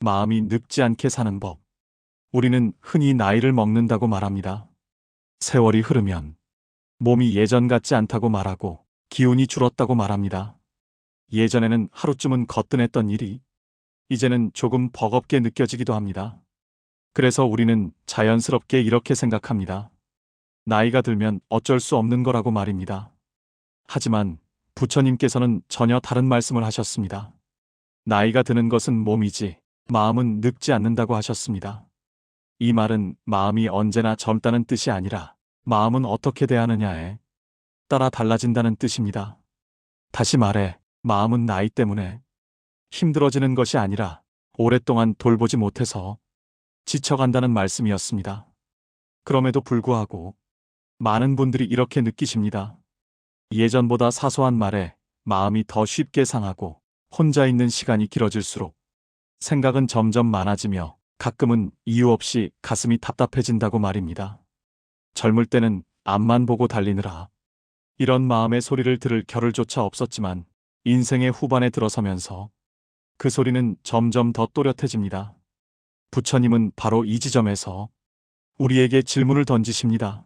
마음이 늙지 않게 사는 법. 우리는 흔히 나이를 먹는다고 말합니다. 세월이 흐르면 몸이 예전 같지 않다고 말하고 기운이 줄었다고 말합니다. 예전에는 하루쯤은 거뜬했던 일이 이제는 조금 버겁게 느껴지기도 합니다. 그래서 우리는 자연스럽게 이렇게 생각합니다. 나이가 들면 어쩔 수 없는 거라고 말입니다. 하지만 부처님께서는 전혀 다른 말씀을 하셨습니다. 나이가 드는 것은 몸이지 마음은 늙지 않는다고 하셨습니다. 이 말은 마음이 언제나 젊다는 뜻이 아니라 마음은 어떻게 대하느냐에 따라 달라진다는 뜻입니다. 다시 말해 마음은 나이 때문에 힘들어지는 것이 아니라 오랫동안 돌보지 못해서 지쳐간다는 말씀이었습니다. 그럼에도 불구하고 많은 분들이 이렇게 느끼십니다. 예전보다 사소한 말에 마음이 더 쉽게 상하고 혼자 있는 시간이 길어질수록 생각은 점점 많아지며 가끔은 이유 없이 가슴이 답답해진다고 말입니다. 젊을 때는 앞만 보고 달리느라 이런 마음의 소리를 들을 겨를조차 없었지만 인생의 후반에 들어서면서 그 소리는 점점 더 또렷해집니다. 부처님은 바로 이 지점에서 우리에게 질문을 던지십니다.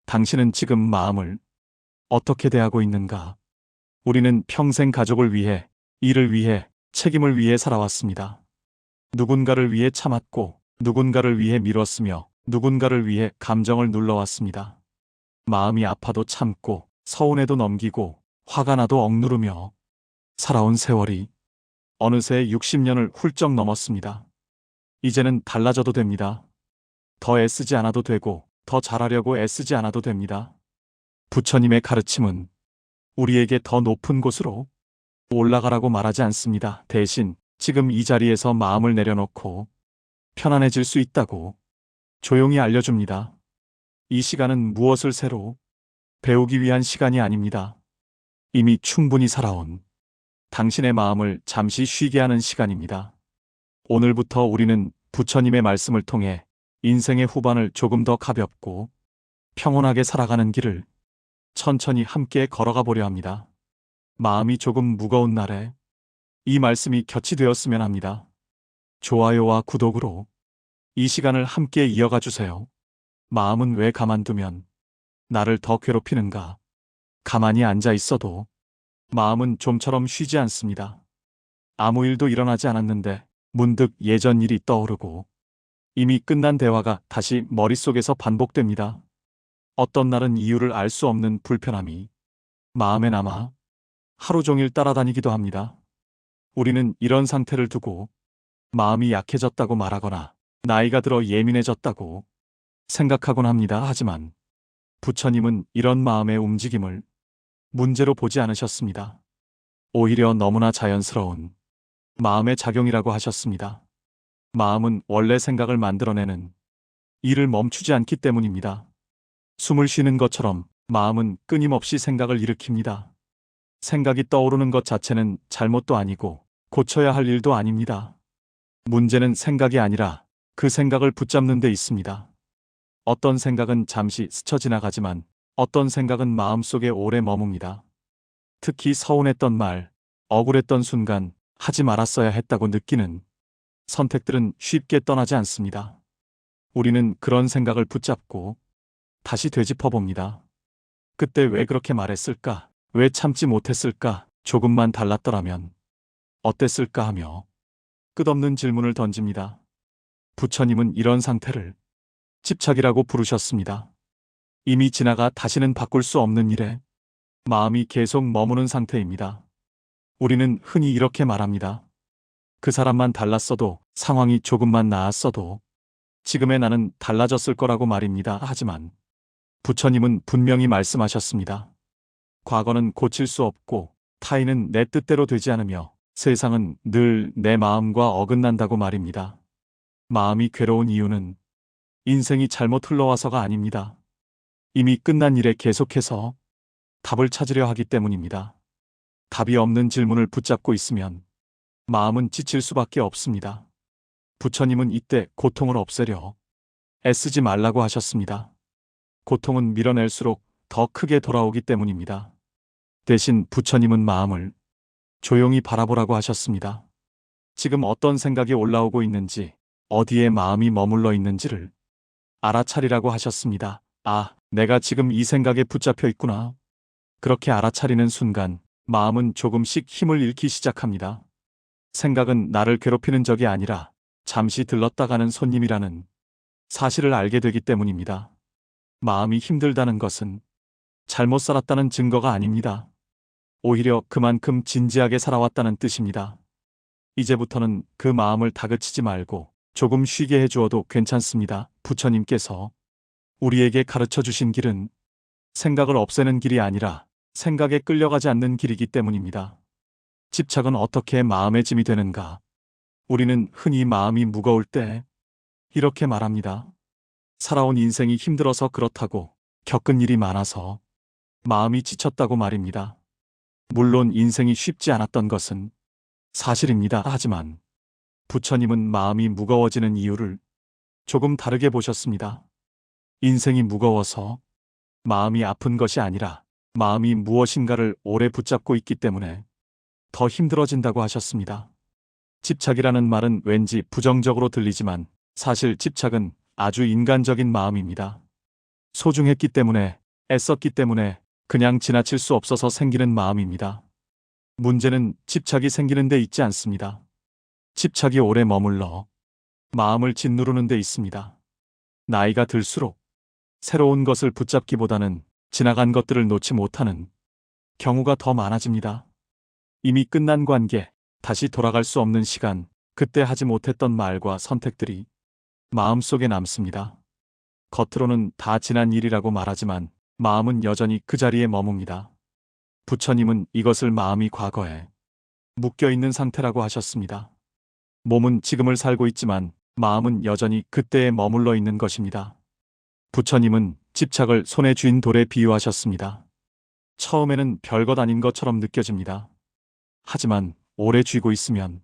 당신은 지금 마음을 어떻게 대하고 있는가? 우리는 평생 가족을 위해, 일을 위해, 책임을 위해 살아왔습니다. 누군가를 위해 참았고, 누군가를 위해 미뤘으며, 누군가를 위해 감정을 눌러왔습니다. 마음이 아파도 참고, 서운해도 넘기고, 화가 나도 억누르며 살아온 세월이 어느새 60년을 훌쩍 넘었습니다. 이제는 달라져도 됩니다. 더 애쓰지 않아도 되고, 더 잘하려고 애쓰지 않아도 됩니다. 부처님의 가르침은 우리에게 더 높은 곳으로 올라가라고 말하지 않습니다. 대신 지금 이 자리에서 마음을 내려놓고 편안해질 수 있다고 조용히 알려줍니다. 이 시간은 무엇을 새로 배우기 위한 시간이 아닙니다. 이미 충분히 살아온 당신의 마음을 잠시 쉬게 하는 시간입니다. 오늘부터 우리는 부처님의 말씀을 통해 인생의 후반을 조금 더 가볍고 평온하게 살아가는 길을 천천히 함께 걸어가 보려 합니다. 마음이 조금 무거운 날에 이 말씀이 곁이 되었으면 합니다. 좋아요와 구독으로 이 시간을 함께 이어가 주세요. 마음은 왜 가만두면 나를 더 괴롭히는가? 가만히 앉아 있어도 마음은 좀처럼 쉬지 않습니다. 아무 일도 일어나지 않았는데 문득 예전 일이 떠오르고 이미 끝난 대화가 다시 머릿속에서 반복됩니다. 어떤 날은 이유를 알 수 없는 불편함이 마음에 남아 하루 종일 따라다니기도 합니다. 우리는 이런 상태를 두고 마음이 약해졌다고 말하거나 나이가 들어 예민해졌다고 생각하곤 합니다. 하지만 부처님은 이런 마음의 움직임을 문제로 보지 않으셨습니다. 오히려 너무나 자연스러운 마음의 작용이라고 하셨습니다. 마음은 원래 생각을 만들어내는 일을 멈추지 않기 때문입니다. 숨을 쉬는 것처럼 마음은 끊임없이 생각을 일으킵니다. 생각이 떠오르는 것 자체는 잘못도 아니고 고쳐야 할 일도 아닙니다. 문제는 생각이 아니라 그 생각을 붙잡는 데 있습니다. 어떤 생각은 잠시 스쳐 지나가지만 어떤 생각은 마음속에 오래 머뭅니다. 특히 서운했던 말, 억울했던 순간 하지 말았어야 했다고 느끼는 선택들은 쉽게 떠나지 않습니다. 우리는 그런 생각을 붙잡고 다시 되짚어 봅니다. 그때 왜 그렇게 말했을까? 왜 참지 못했을까? 조금만 달랐더라면 어땠을까 하며 끝없는 질문을 던집니다. 부처님은 이런 상태를 집착이라고 부르셨습니다. 이미 지나가 다시는 바꿀 수 없는 일에 마음이 계속 머무는 상태입니다. 우리는 흔히 이렇게 말합니다. 그 사람만 달랐어도, 상황이 조금만 나았어도 지금의 나는 달라졌을 거라고 말입니다. 하지만 부처님은 분명히 말씀하셨습니다. 과거는 고칠 수 없고 타인은 내 뜻대로 되지 않으며 세상은 늘 내 마음과 어긋난다고 말입니다. 마음이 괴로운 이유는 인생이 잘못 흘러와서가 아닙니다. 이미 끝난 일에 계속해서 답을 찾으려 하기 때문입니다. 답이 없는 질문을 붙잡고 있으면 마음은 지칠 수밖에 없습니다. 부처님은 이때 고통을 없애려 애쓰지 말라고 하셨습니다. 고통은 밀어낼수록 더 크게 돌아오기 때문입니다. 대신 부처님은 마음을 조용히 바라보라고 하셨습니다. 지금 어떤 생각이 올라오고 있는지, 어디에 마음이 머물러 있는지를 알아차리라고 하셨습니다. 아, 내가 지금 이 생각에 붙잡혀 있구나. 그렇게 알아차리는 순간 마음은 조금씩 힘을 잃기 시작합니다. 생각은 나를 괴롭히는 적이 아니라 잠시 들렀다 가는 손님이라는 사실을 알게 되기 때문입니다. 마음이 힘들다는 것은 잘못 살았다는 증거가 아닙니다. 오히려 그만큼 진지하게 살아왔다는 뜻입니다. 이제부터는 그 마음을 다그치지 말고 조금 쉬게 해주어도 괜찮습니다. 부처님께서 우리에게 가르쳐 주신 길은 생각을 없애는 길이 아니라 생각에 끌려가지 않는 길이기 때문입니다. 집착은 어떻게 마음의 짐이 되는가? 우리는 흔히 마음이 무거울 때 이렇게 말합니다. 살아온 인생이 힘들어서 그렇다고, 겪은 일이 많아서 마음이 지쳤다고 말입니다. 물론 인생이 쉽지 않았던 것은 사실입니다. 하지만 부처님은 마음이 무거워지는 이유를 조금 다르게 보셨습니다. 인생이 무거워서 마음이 아픈 것이 아니라 마음이 무엇인가를 오래 붙잡고 있기 때문에 더 힘들어진다고 하셨습니다. 집착이라는 말은 왠지 부정적으로 들리지만 사실 집착은 아주 인간적인 마음입니다. 소중했기 때문에, 애썼기 때문에 그냥 지나칠 수 없어서 생기는 마음입니다. 문제는 집착이 생기는 데 있지 않습니다. 집착이 오래 머물러 마음을 짓누르는 데 있습니다. 나이가 들수록 새로운 것을 붙잡기보다는 지나간 것들을 놓지 못하는 경우가 더 많아집니다. 이미 끝난 관계, 다시 돌아갈 수 없는 시간, 그때 하지 못했던 말과 선택들이 마음속에 남습니다. 겉으로는 다 지난 일이라고 말하지만 마음은 여전히 그 자리에 머뭅니다. 부처님은 이것을 마음이 과거에 묶여있는 상태라고 하셨습니다. 몸은 지금을 살고 있지만 마음은 여전히 그때에 머물러 있는 것입니다. 부처님은 집착을 손에 쥔 돌에 비유하셨습니다. 처음에는 별것 아닌 것처럼 느껴집니다. 하지만 오래 쥐고 있으면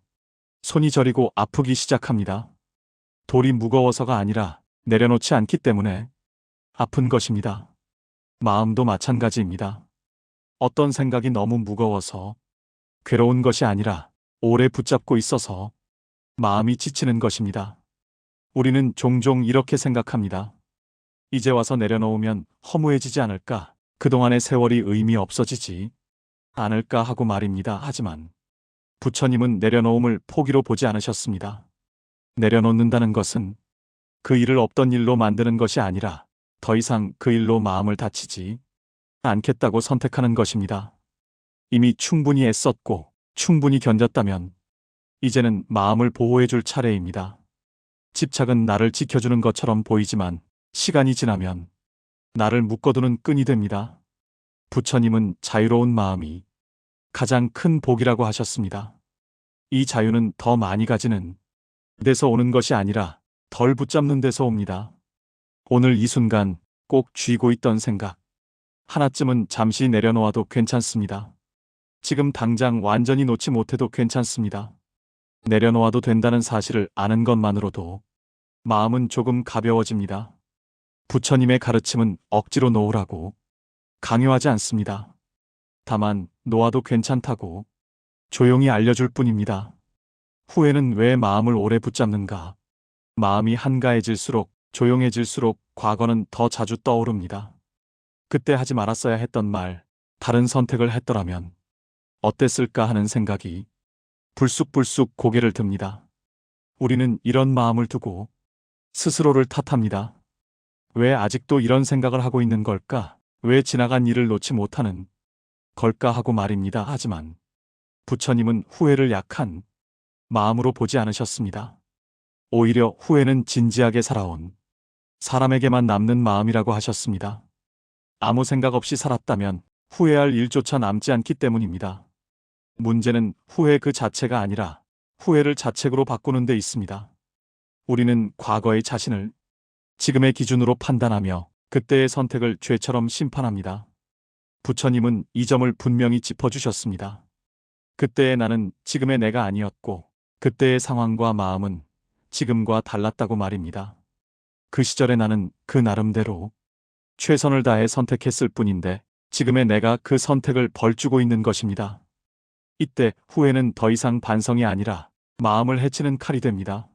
손이 저리고 아프기 시작합니다. 돌이 무거워서가 아니라 내려놓지 않기 때문에 아픈 것입니다. 마음도 마찬가지입니다. 어떤 생각이 너무 무거워서 괴로운 것이 아니라 오래 붙잡고 있어서 마음이 지치는 것입니다. 우리는 종종 이렇게 생각합니다. 이제 와서 내려놓으면 허무해지지 않을까? 그동안의 세월이 의미 없어지지 않을까 하고 말입니다. 하지만 부처님은 내려놓음을 포기로 보지 않으셨습니다. 내려놓는다는 것은 그 일을 없던 일로 만드는 것이 아니라 더 이상 그 일로 마음을 다치지 않겠다고 선택하는 것입니다. 이미 충분히 애썼고 충분히 견뎠다면 이제는 마음을 보호해줄 차례입니다. 집착은 나를 지켜주는 것처럼 보이지만 시간이 지나면 나를 묶어두는 끈이 됩니다. 부처님은 자유로운 마음이 가장 큰 복이라고 하셨습니다. 이 자유는 더 많이 가지는 데서 오는 것이 아니라 덜 붙잡는 데서 옵니다. 오늘 이 순간 꼭 쥐고 있던 생각 하나쯤은 잠시 내려놓아도 괜찮습니다. 지금 당장 완전히 놓지 못해도 괜찮습니다. 내려놓아도 된다는 사실을 아는 것만으로도 마음은 조금 가벼워집니다. 부처님의 가르침은 억지로 놓으라고 강요하지 않습니다. 다만 놓아도 괜찮다고 조용히 알려줄 뿐입니다. 후회는 왜 마음을 오래 붙잡는가? 마음이 한가해질수록, 조용해질수록 과거는 더 자주 떠오릅니다. 그때 하지 말았어야 했던 말, 다른 선택을 했더라면 어땠을까 하는 생각이 불쑥불쑥 고개를 듭니다. 우리는 이런 마음을 두고 스스로를 탓합니다. 왜 아직도 이런 생각을 하고 있는 걸까? 왜 지나간 일을 놓지 못하는 걸까 하고 말입니다. 하지만 부처님은 후회를 약한 마음으로 보지 않으셨습니다. 오히려 후회는 진지하게 살아온 사람에게만 남는 마음이라고 하셨습니다. 아무 생각 없이 살았다면 후회할 일조차 남지 않기 때문입니다. 문제는 후회 그 자체가 아니라 후회를 자책으로 바꾸는 데 있습니다. 우리는 과거의 자신을 지금의 기준으로 판단하며 그때의 선택을 죄처럼 심판합니다. 부처님은 이 점을 분명히 짚어주셨습니다. 그때의 나는 지금의 내가 아니었고 그때의 상황과 마음은 지금과 달랐다고 말입니다. 그 시절의 나는 그 나름대로 최선을 다해 선택했을 뿐인데 지금의 내가 그 선택을 벌주고 있는 것입니다. 이때 후회는 더 이상 반성이 아니라 마음을 해치는 칼이 됩니다.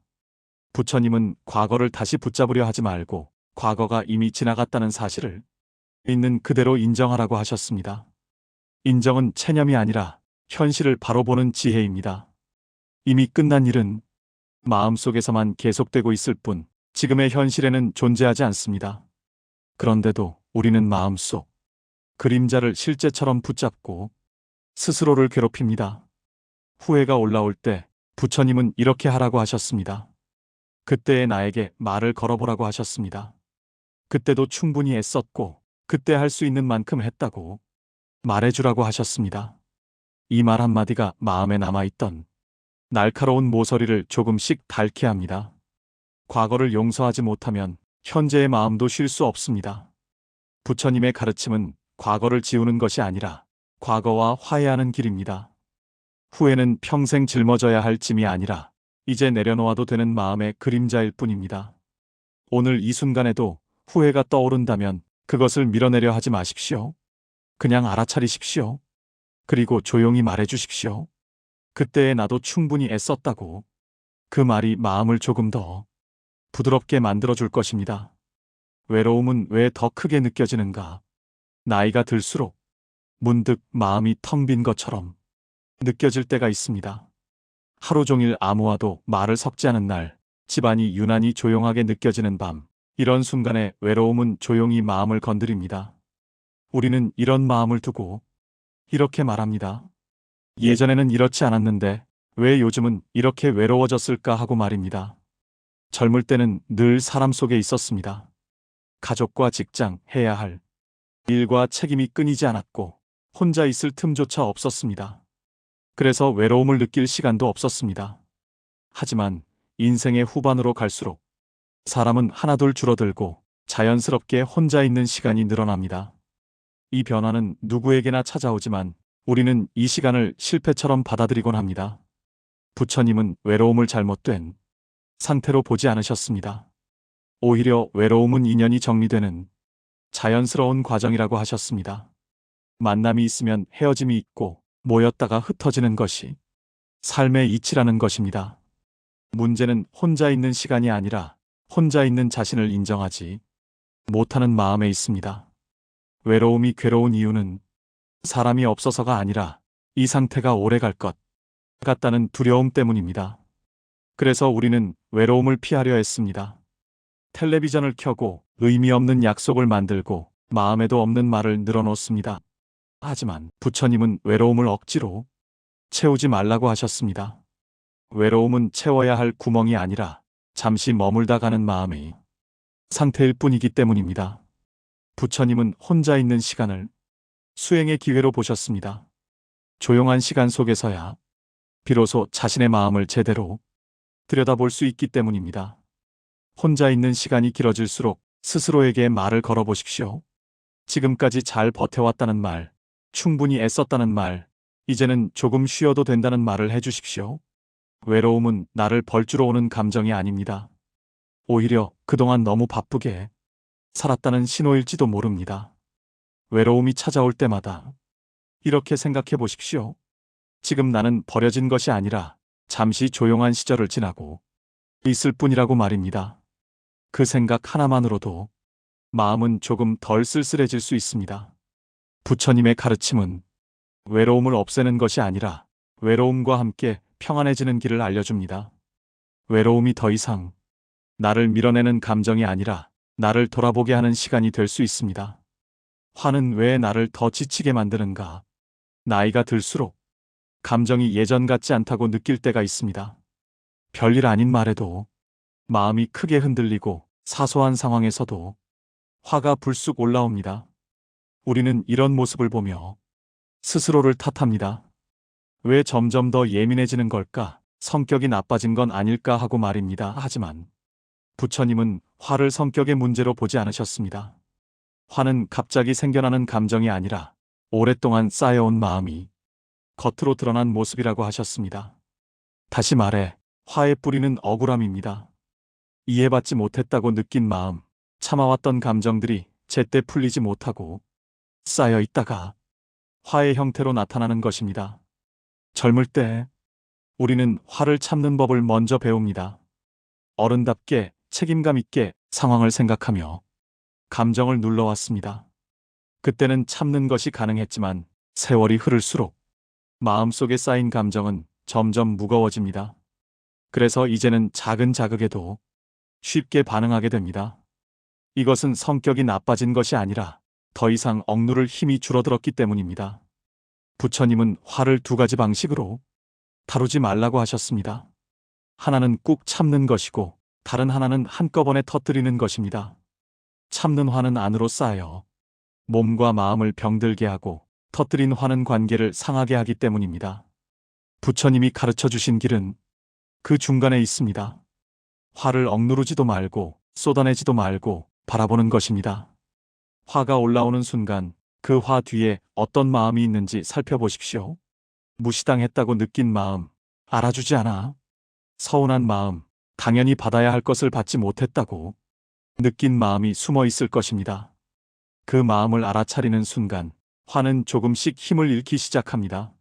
부처님은 과거를 다시 붙잡으려 하지 말고 과거가 이미 지나갔다는 사실을 있는 그대로 인정하라고 하셨습니다. 인정은 체념이 아니라 현실을 바로 보는 지혜입니다. 이미 끝난 일은 마음속에서만 계속되고 있을 뿐 지금의 현실에는 존재하지 않습니다. 그런데도 우리는 마음속 그림자를 실제처럼 붙잡고 스스로를 괴롭힙니다. 후회가 올라올 때 부처님은 이렇게 하라고 하셨습니다. 그때의 나에게 말을 걸어보라고 하셨습니다. 그때도 충분히 애썼고 그때 할 수 있는 만큼 했다고 말해주라고 하셨습니다. 이 말 한마디가 마음에 남아있던 날카로운 모서리를 조금씩 닳게 합니다. 과거를 용서하지 못하면 현재의 마음도 쉴 수 없습니다. 부처님의 가르침은 과거를 지우는 것이 아니라 과거와 화해하는 길입니다. 후회는 평생 짊어져야 할 짐이 아니라 이제 내려놓아도 되는 마음의 그림자일 뿐입니다. 오늘 이 순간에도 후회가 떠오른다면 그것을 밀어내려 하지 마십시오. 그냥 알아차리십시오. 그리고 조용히 말해주십시오. 그때의 나도 충분히 애썼다고. 그 말이 마음을 조금 더 부드럽게 만들어줄 것입니다. 외로움은 왜 더 크게 느껴지는가? 나이가 들수록 문득 마음이 텅 빈 것처럼 느껴질 때가 있습니다. 하루 종일 아무와도 말을 섞지 않은 날, 집안이 유난히 조용하게 느껴지는 밤, 이런 순간에 외로움은 조용히 마음을 건드립니다. 우리는 이런 마음을 두고 이렇게 말합니다. 예전에는 이렇지 않았는데 왜 요즘은 이렇게 외로워졌을까 하고 말입니다. 젊을 때는 늘 사람 속에 있었습니다. 가족과 직장, 해야 할 일과 책임이 끊이지 않았고 혼자 있을 틈조차 없었습니다. 그래서 외로움을 느낄 시간도 없었습니다. 하지만 인생의 후반으로 갈수록 사람은 하나둘 줄어들고 자연스럽게 혼자 있는 시간이 늘어납니다. 이 변화는 누구에게나 찾아오지만 우리는 이 시간을 실패처럼 받아들이곤 합니다. 부처님은 외로움을 잘못된 상태로 보지 않으셨습니다. 오히려 외로움은 인연이 정리되는 자연스러운 과정이라고 하셨습니다. 만남이 있으면 헤어짐이 있고 모였다가 흩어지는 것이 삶의 이치라는 것입니다. 문제는 혼자 있는 시간이 아니라 혼자 있는 자신을 인정하지 못하는 마음에 있습니다. 외로움이 괴로운 이유는 사람이 없어서가 아니라 이 상태가 오래 갈 것 같다는 두려움 때문입니다. 그래서 우리는 외로움을 피하려 했습니다. 텔레비전을 켜고 의미 없는 약속을 만들고 마음에도 없는 말을 늘어놓습니다. 하지만 부처님은 외로움을 억지로 채우지 말라고 하셨습니다. 외로움은 채워야 할 구멍이 아니라 잠시 머물다 가는 마음의 상태일 뿐이기 때문입니다. 부처님은 혼자 있는 시간을 수행의 기회로 보셨습니다. 조용한 시간 속에서야 비로소 자신의 마음을 제대로 들여다볼 수 있기 때문입니다. 혼자 있는 시간이 길어질수록 스스로에게 말을 걸어보십시오. 지금까지 잘 버텨왔다는 말, 충분히 애썼다는 말, 이제는 조금 쉬어도 된다는 말을 해주십시오. 외로움은 나를 벌주러 오는 감정이 아닙니다. 오히려 그동안 너무 바쁘게 살았다는 신호일지도 모릅니다. 외로움이 찾아올 때마다 이렇게 생각해 보십시오. 지금 나는 버려진 것이 아니라 잠시 조용한 시절을 지나고 있을 뿐이라고 말입니다. 그 생각 하나만으로도 마음은 조금 덜 쓸쓸해질 수 있습니다. 부처님의 가르침은 외로움을 없애는 것이 아니라 외로움과 함께 평안해지는 길을 알려줍니다. 외로움이 더 이상 나를 밀어내는 감정이 아니라 나를 돌아보게 하는 시간이 될 수 있습니다. 화는 왜 나를 더 지치게 만드는가? 나이가 들수록 감정이 예전 같지 않다고 느낄 때가 있습니다. 별일 아닌 말에도 마음이 크게 흔들리고 사소한 상황에서도 화가 불쑥 올라옵니다. 우리는 이런 모습을 보며 스스로를 탓합니다. 왜 점점 더 예민해지는 걸까? 성격이 나빠진 건 아닐까 하고 말입니다. 하지만 부처님은 화를 성격의 문제로 보지 않으셨습니다. 화는 갑자기 생겨나는 감정이 아니라 오랫동안 쌓여온 마음이 겉으로 드러난 모습이라고 하셨습니다. 다시 말해 화의 뿌리는 억울함입니다. 이해받지 못했다고 느낀 마음, 참아왔던 감정들이 제때 풀리지 못하고 쌓여 있다가 화의 형태로 나타나는 것입니다. 젊을 때 우리는 화를 참는 법을 먼저 배웁니다. 어른답게 책임감 있게 상황을 생각하며 감정을 눌러왔습니다. 그때는 참는 것이 가능했지만 세월이 흐를수록 마음속에 쌓인 감정은 점점 무거워집니다. 그래서 이제는 작은 자극에도 쉽게 반응하게 됩니다. 이것은 성격이 나빠진 것이 아니라 더 이상 억누를 힘이 줄어들었기 때문입니다. 부처님은 화를 두 가지 방식으로 다루지 말라고 하셨습니다. 하나는 꾹 참는 것이고 다른 하나는 한꺼번에 터뜨리는 것입니다. 참는 화는 안으로 쌓여 몸과 마음을 병들게 하고 터뜨린 화는 관계를 상하게 하기 때문입니다. 부처님이 가르쳐 주신 길은 그 중간에 있습니다. 화를 억누르지도 말고 쏟아내지도 말고 바라보는 것입니다. 화가 올라오는 순간 그 화 뒤에 어떤 마음이 있는지 살펴보십시오. 무시당했다고 느낀 마음, 알아주지 않아. 서운한 마음, 당연히 받아야 할 것을 받지 못했다고 느낀 마음이 숨어 있을 것입니다. 그 마음을 알아차리는 순간 화는 조금씩 힘을 잃기 시작합니다.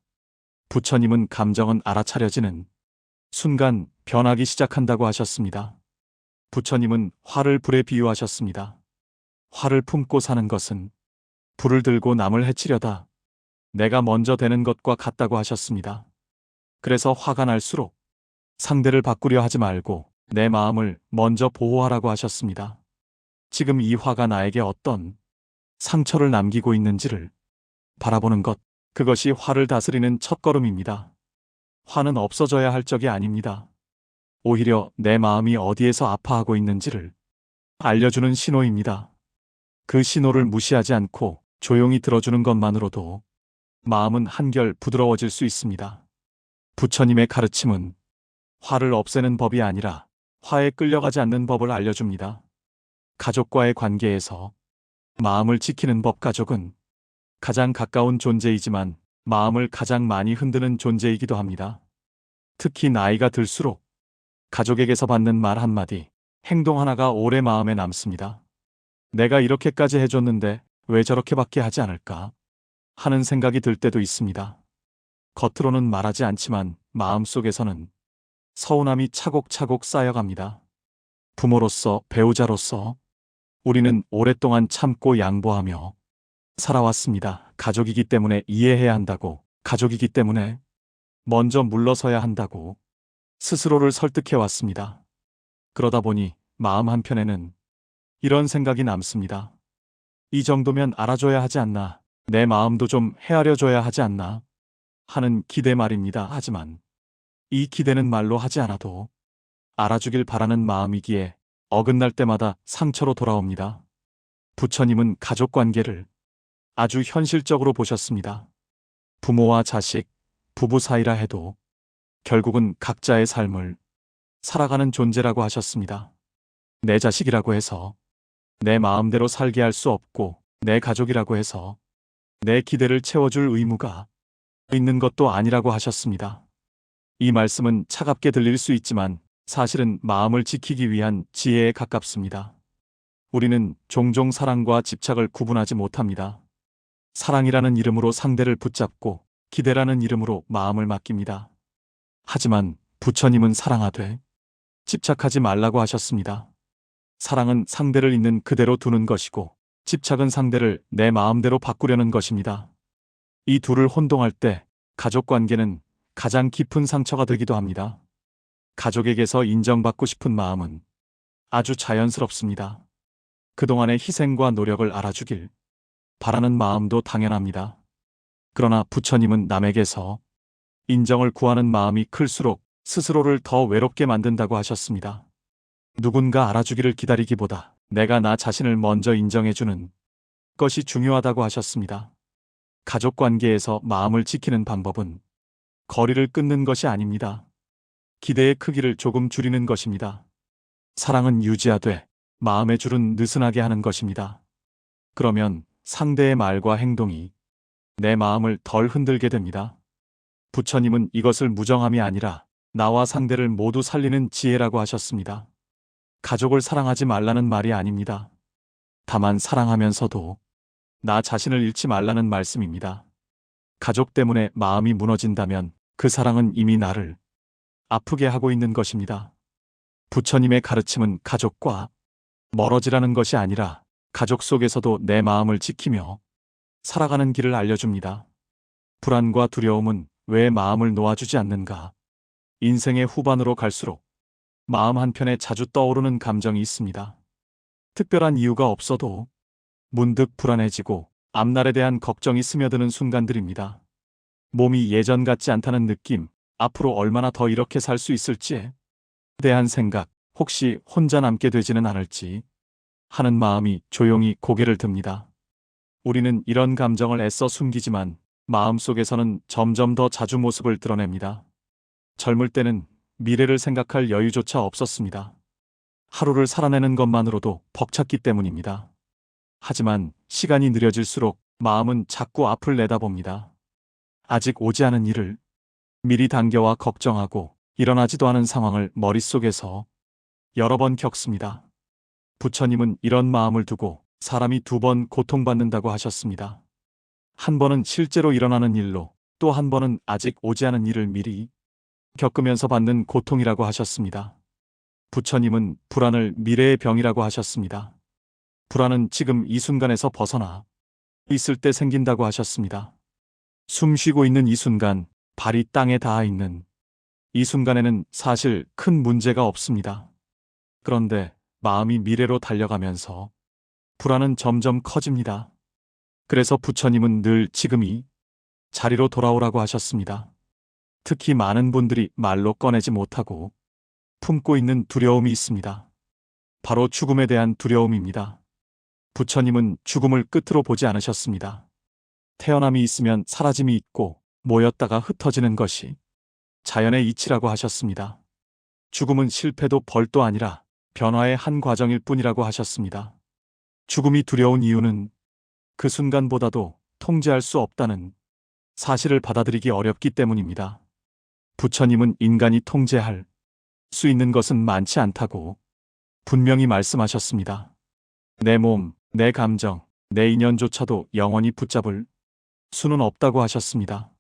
부처님은 감정은 알아차려지는 순간 변하기 시작한다고 하셨습니다. 부처님은 화를 불에 비유하셨습니다. 화를 품고 사는 것은 불을 들고 남을 해치려다 내가 먼저 되는 것과 같다고 하셨습니다. 그래서 화가 날수록 상대를 바꾸려 하지 말고 내 마음을 먼저 보호하라고 하셨습니다. 지금 이 화가 나에게 어떤 상처를 남기고 있는지를 바라보는 것, 그것이 화를 다스리는 첫걸음입니다. 화는 없어져야 할 적이 아닙니다. 오히려 내 마음이 어디에서 아파하고 있는지를 알려주는 신호입니다. 그 신호를 무시하지 않고 조용히 들어주는 것만으로도 마음은 한결 부드러워질 수 있습니다. 부처님의 가르침은 화를 없애는 법이 아니라 화에 끌려가지 않는 법을 알려줍니다. 가족과의 관계에서 마음을 지키는 법. 가족은 가장 가까운 존재이지만 마음을 가장 많이 흔드는 존재이기도 합니다. 특히 나이가 들수록 가족에게서 받는 말 한마디, 행동 하나가 오래 마음에 남습니다. 내가 이렇게까지 해줬는데 왜 저렇게밖에 하지 않을까 하는 생각이 들 때도 있습니다. 겉으로는 말하지 않지만 마음속에서는 서운함이 차곡차곡 쌓여갑니다. 부모로서, 배우자로서 우리는 오랫동안 참고 양보하며 살아왔습니다. 가족이기 때문에 이해해야 한다고, 가족이기 때문에 먼저 물러서야 한다고 스스로를 설득해 왔습니다. 그러다 보니 마음 한편에는 이런 생각이 남습니다. 이 정도면 알아줘야 하지 않나, 내 마음도 좀 헤아려줘야 하지 않나 하는 기대 말입니다. 하지만 이 기대는 말로 하지 않아도 알아주길 바라는 마음이기에 어긋날 때마다 상처로 돌아옵니다. 부처님은 가족관계를 아주 현실적으로 보셨습니다. 부모와 자식, 부부 사이라 해도 결국은 각자의 삶을 살아가는 존재라고 하셨습니다. 내 자식이라고 해서 내 마음대로 살게 할 수 없고 내 가족이라고 해서 내 기대를 채워줄 의무가 있는 것도 아니라고 하셨습니다. 이 말씀은 차갑게 들릴 수 있지만 사실은 마음을 지키기 위한 지혜에 가깝습니다. 우리는 종종 사랑과 집착을 구분하지 못합니다. 사랑이라는 이름으로 상대를 붙잡고 기대라는 이름으로 마음을 맡깁니다. 하지만 부처님은 사랑하되 집착하지 말라고 하셨습니다. 사랑은 상대를 있는 그대로 두는 것이고 집착은 상대를 내 마음대로 바꾸려는 것입니다. 이 둘을 혼동할 때 가족관계는 가장 깊은 상처가 되기도 합니다. 가족에게서 인정받고 싶은 마음은 아주 자연스럽습니다. 그동안의 희생과 노력을 알아주길 바라는 마음도 당연합니다. 그러나 부처님은 남에게서 인정을 구하는 마음이 클수록 스스로를 더 외롭게 만든다고 하셨습니다. 누군가 알아주기를 기다리기보다 내가 나 자신을 먼저 인정해주는 것이 중요하다고 하셨습니다. 가족관계에서 마음을 지키는 방법은 거리를 끊는 것이 아닙니다. 기대의 크기를 조금 줄이는 것입니다. 사랑은 유지하되 마음의 줄은 느슨하게 하는 것입니다. 그러면 상대의 말과 행동이 내 마음을 덜 흔들게 됩니다. 부처님은 이것을 무정함이 아니라 나와 상대를 모두 살리는 지혜라고 하셨습니다. 가족을 사랑하지 말라는 말이 아닙니다. 다만 사랑하면서도 나 자신을 잃지 말라는 말씀입니다. 가족 때문에 마음이 무너진다면 그 사랑은 이미 나를 아프게 하고 있는 것입니다. 부처님의 가르침은 가족과 멀어지라는 것이 아니라 가족 속에서도 내 마음을 지키며 살아가는 길을 알려줍니다. 불안과 두려움은 왜 마음을 놓아주지 않는가? 인생의 후반으로 갈수록 마음 한편에 자주 떠오르는 감정이 있습니다. 특별한 이유가 없어도 문득 불안해지고 앞날에 대한 걱정이 스며드는 순간들입니다. 몸이 예전 같지 않다는 느낌, 앞으로 얼마나 더 이렇게 살 수 있을지에 대한 생각, 혹시 혼자 남게 되지는 않을지 하는 마음이 조용히 고개를 듭니다. 우리는 이런 감정을 애써 숨기지만 마음속에서는 점점 더 자주 모습을 드러냅니다. 젊을 때는 미래를 생각할 여유조차 없었습니다. 하루를 살아내는 것만으로도 벅찼기 때문입니다. 하지만 시간이 느려질수록 마음은 자꾸 앞을 내다봅니다. 아직 오지 않은 일을 미리 당겨와 걱정하고 일어나지도 않은 상황을 머릿속에서 여러 번 겪습니다. 부처님은 이런 마음을 두고 사람이 2번 고통받는다고 하셨습니다. 한 번은 실제로 일어나는 일로, 또 한 번은 아직 오지 않은 일을 미리 겪으면서 받는 고통이라고 하셨습니다. 부처님은 불안을 미래의 병이라고 하셨습니다. 불안은 지금 이 순간에서 벗어나 있을 때 생긴다고 하셨습니다. 숨 쉬고 있는 이 순간, 발이 땅에 닿아 있는 이 순간에는 사실 큰 문제가 없습니다. 그런데 마음이 미래로 달려가면서 불안은 점점 커집니다. 그래서 부처님은 늘 지금 이 자리로 돌아오라고 하셨습니다. 특히 많은 분들이 말로 꺼내지 못하고 품고 있는 두려움이 있습니다. 바로 죽음에 대한 두려움입니다. 부처님은 죽음을 끝으로 보지 않으셨습니다. 태어남이 있으면 사라짐이 있고 모였다가 흩어지는 것이 자연의 이치라고 하셨습니다. 죽음은 실패도 벌도 아니라 변화의 한 과정일 뿐이라고 하셨습니다. 죽음이 두려운 이유는 그 순간보다도 통제할 수 없다는 사실을 받아들이기 어렵기 때문입니다. 부처님은 인간이 통제할 수 있는 것은 많지 않다고 분명히 말씀하셨습니다. 내 몸, 내 감정, 내 인연조차도 영원히 붙잡을 수는 없다고 하셨습니다.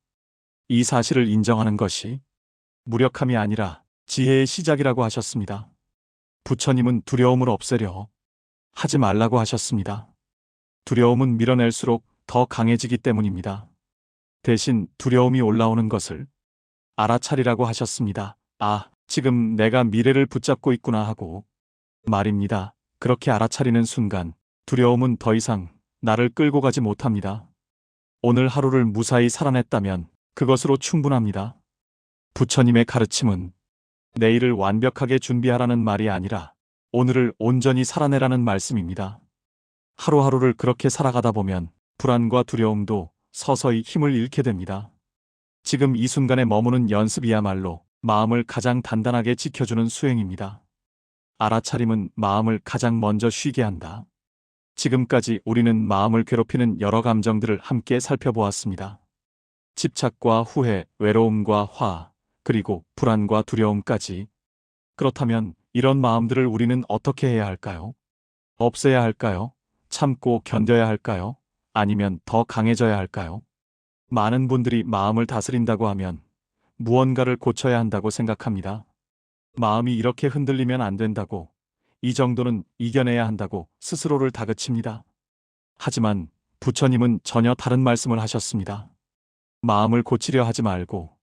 이 사실을 인정하는 것이 무력함이 아니라 지혜의 시작이라고 하셨습니다. 부처님은 두려움을 없애려 하지 말라고 하셨습니다. 두려움은 밀어낼수록 더 강해지기 때문입니다. 대신 두려움이 올라오는 것을 알아차리라고 하셨습니다. 아, 지금 내가 미래를 붙잡고 있구나 하고 말입니다. 그렇게 알아차리는 순간 두려움은 더 이상 나를 끌고 가지 못합니다. 오늘 하루를 무사히 살아냈다면 그것으로 충분합니다. 부처님의 가르침은 내일을 완벽하게 준비하라는 말이 아니라 오늘을 온전히 살아내라는 말씀입니다. 하루하루를 그렇게 살아가다 보면 불안과 두려움도 서서히 힘을 잃게 됩니다. 지금 이 순간에 머무는 연습이야말로 마음을 가장 단단하게 지켜주는 수행입니다. 알아차림은 마음을 가장 먼저 쉬게 한다. 지금까지 우리는 마음을 괴롭히는 여러 감정들을 함께 살펴보았습니다. 집착과 후회, 외로움과 화, 그리고 불안과 두려움까지. 그렇다면 이런 마음들을 우리는 어떻게 해야 할까요? 없애야 할까요? 참고 견뎌야 할까요? 아니면 더 강해져야 할까요? 많은 분들이 마음을 다스린다고 하면 무언가를 고쳐야 한다고 생각합니다. 마음이 이렇게 흔들리면 안 된다고, 이 정도는 이겨내야 한다고 스스로를 다그칩니다. 하지만 부처님은 전혀 다른 말씀을 하셨습니다. 마음을 고치려 하지 말고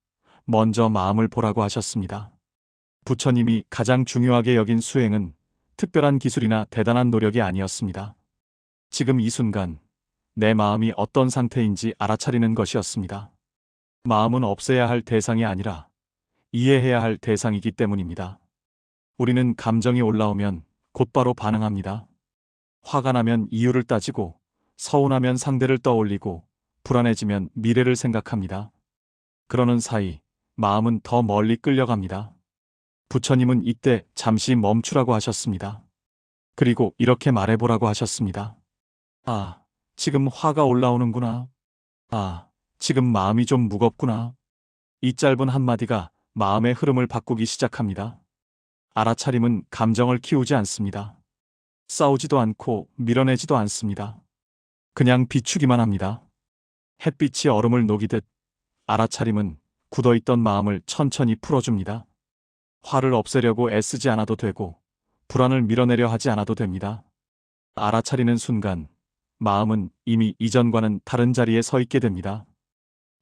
먼저 마음을 보라고 하셨습니다. 부처님이 가장 중요하게 여긴 수행은 특별한 기술이나 대단한 노력이 아니었습니다. 지금 이 순간 내 마음이 어떤 상태인지 알아차리는 것이었습니다. 마음은 없애야 할 대상이 아니라 이해해야 할 대상이기 때문입니다. 우리는 감정이 올라오면 곧바로 반응합니다. 화가 나면 이유를 따지고, 서운하면 상대를 떠올리고, 불안해지면 미래를 생각합니다. 그러는 사이 마음은 더 멀리 끌려갑니다. 부처님은 이때 잠시 멈추라고 하셨습니다. 그리고 이렇게 말해보라고 하셨습니다. 아, 지금 화가 올라오는구나. 아, 지금 마음이 좀 무겁구나. 이 짧은 한마디가 마음의 흐름을 바꾸기 시작합니다. 알아차림은 감정을 키우지 않습니다. 싸우지도 않고 밀어내지도 않습니다. 그냥 비추기만 합니다. 햇빛이 얼음을 녹이듯 알아차림은 굳어있던 마음을 천천히 풀어줍니다. 화를 없애려고 애쓰지 않아도 되고, 불안을 밀어내려 하지 않아도 됩니다. 알아차리는 순간, 마음은 이미 이전과는 다른 자리에 서 있게 됩니다.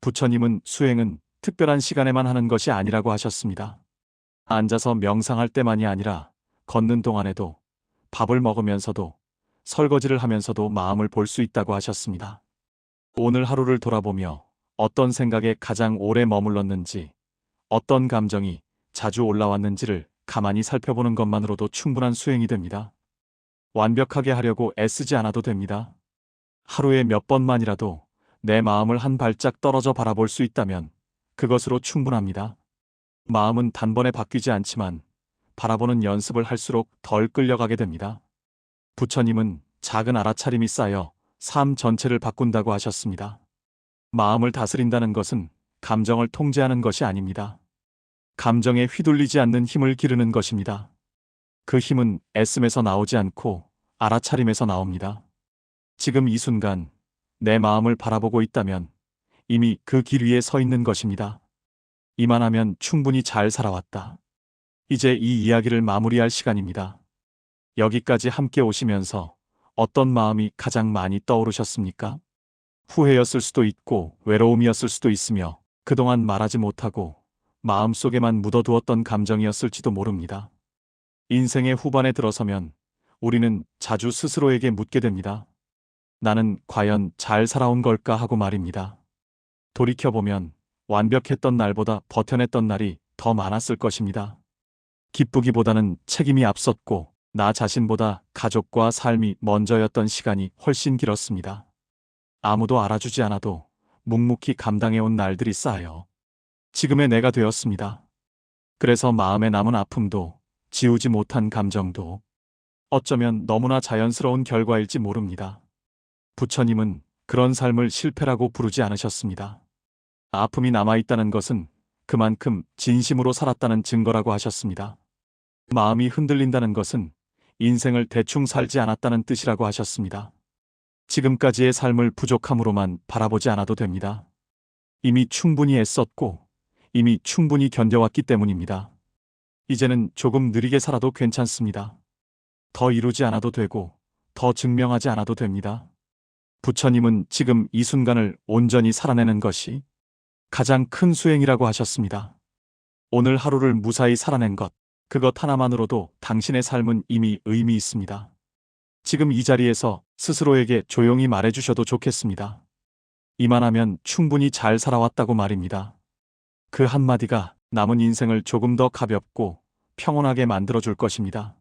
부처님은 수행은 특별한 시간에만 하는 것이 아니라고 하셨습니다. 앉아서 명상할 때만이 아니라 걷는 동안에도, 밥을 먹으면서도, 설거지를 하면서도 마음을 볼 수 있다고 하셨습니다. 오늘 하루를 돌아보며 어떤 생각에 가장 오래 머물렀는지, 어떤 감정이 자주 올라왔는지를 가만히 살펴보는 것만으로도 충분한 수행이 됩니다. 완벽하게 하려고 애쓰지 않아도 됩니다. 하루에 몇 번만이라도 내 마음을 한 발짝 떨어져 바라볼 수 있다면 그것으로 충분합니다. 마음은 단번에 바뀌지 않지만 바라보는 연습을 할수록 덜 끌려가게 됩니다. 부처님은 작은 알아차림이 쌓여 삶 전체를 바꾼다고 하셨습니다. 마음을 다스린다는 것은 감정을 통제하는 것이 아닙니다. 감정에 휘둘리지 않는 힘을 기르는 것입니다. 그 힘은 애씀에서 나오지 않고 알아차림에서 나옵니다. 지금 이 순간 내 마음을 바라보고 있다면 이미 그 길 위에 서 있는 것입니다. 이만하면 충분히 잘 살아왔다. 이제 이 이야기를 마무리할 시간입니다. 여기까지 함께 오시면서 어떤 마음이 가장 많이 떠오르셨습니까? 후회였을 수도 있고 외로움이었을 수도 있으며 그동안 말하지 못하고 마음속에만 묻어두었던 감정이었을지도 모릅니다. 인생의 후반에 들어서면 우리는 자주 스스로에게 묻게 됩니다. 나는 과연 잘 살아온 걸까 하고 말입니다. 돌이켜보면 완벽했던 날보다 버텨냈던 날이 더 많았을 것입니다. 기쁘기보다는 책임이 앞섰고 나 자신보다 가족과 삶이 먼저였던 시간이 훨씬 길었습니다. 아무도 알아주지 않아도 묵묵히 감당해온 날들이 쌓여 지금의 내가 되었습니다. 그래서 마음에 남은 아픔도 지우지 못한 감정도 어쩌면 너무나 자연스러운 결과일지 모릅니다. 부처님은 그런 삶을 실패라고 부르지 않으셨습니다. 아픔이 남아있다는 것은 그만큼 진심으로 살았다는 증거라고 하셨습니다. 마음이 흔들린다는 것은 인생을 대충 살지 않았다는 뜻이라고 하셨습니다. 지금까지의 삶을 부족함으로만 바라보지 않아도 됩니다. 이미 충분히 애썼고 이미 충분히 견뎌왔기 때문입니다. 이제는 조금 느리게 살아도 괜찮습니다. 더 이루지 않아도 되고 더 증명하지 않아도 됩니다. 부처님은 지금 이 순간을 온전히 살아내는 것이 가장 큰 수행이라고 하셨습니다. 오늘 하루를 무사히 살아낸 것, 그것 하나만으로도 당신의 삶은 이미 의미 있습니다. 지금 이 자리에서 스스로에게 조용히 말해주셔도 좋겠습니다. 이만하면 충분히 잘 살아왔다고 말입니다. 그 한마디가 남은 인생을 조금 더 가볍고 평온하게 만들어줄 것입니다.